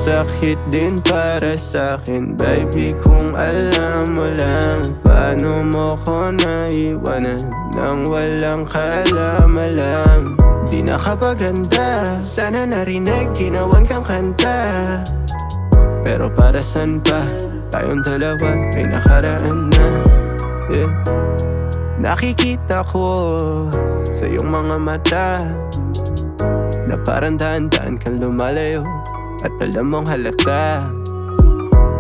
Masakit din para sa'kin, baby, kung alam mo lang paano mo ko naiwanan nang walang kaalam-alam. Di nakapaganda, sana narinig, ginawan kang kanta. Pero para san pa, tayong dalawa ay nakaraan na, yeah. Nakikita ko sa iyong mga mata na parang daan-daan kang lumalayo at alam mong halata,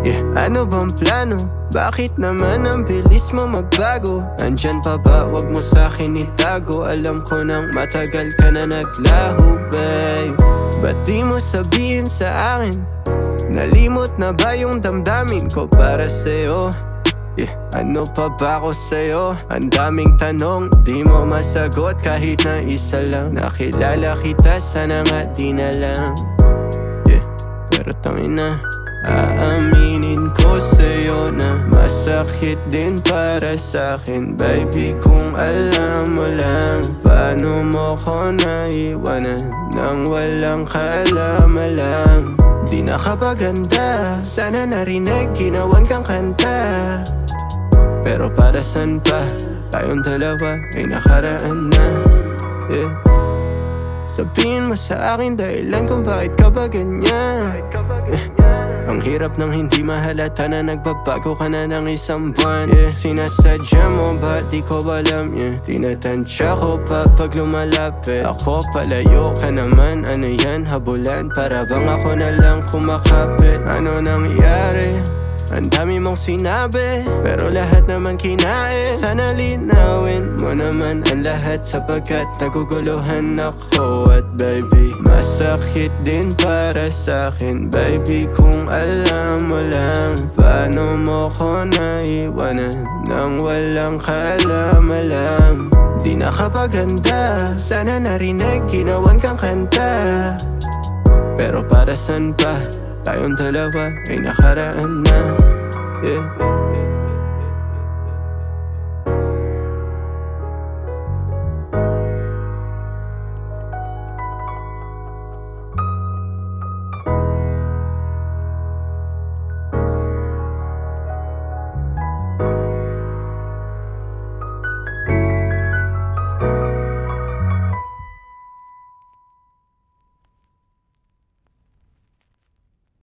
yeah. Ano bang plano? Bakit naman ang bilis mo magbago? Andyan pa ba? Wag mo sa'kin itago. Alam ko nang matagal ka na naglaho, babe. Ba't di mo sabihin sa akin? Nalimot na ba yung damdamin ko para sa'yo? Yeah. Ano pa ba ako sa'yo? Ang daming tanong, di mo masagot kahit na isa lang. Nakilala kita, sana nga di na lang, yeah. Pero tangin na, aaminin ko sa'yo na masakit din para sa'kin, baby, kung alam mo lang paano mo ko naiwanan nang walang kaalam-alam. Di nakapaganda, sana narinig, ginawan kang kanta. Pero para san pa, tayong dalawa ay nakaraan na, yeah. Sabihin mo sa akin dahilan kung bakit ka ba ganyan, Ang hirap nang hindi mahalata na nagbabago ka na ng isang buwan, yeah. Sinasadya mo ba? Di ko alam, yeah. Tinatansya ko pa pag lumalapit ako, palayo ka naman. Ano yan, habulan? Para bang ako na lang kumakapit? Ano nangyari? Ang dami mong sinabi, pero lahat naman kinain. Sana linawin mo naman ang lahat, sapagkat naguguluhan ako. At baby, masakit din para sa'kin, baby, kung alam mo lang paano mo ko naiwanan nang walang kaalam-alam. Di nakapaganda, sana narinig, ginawan kang kanta. Pero para san pa, tayong dalawa ay nakaraan na, yeah.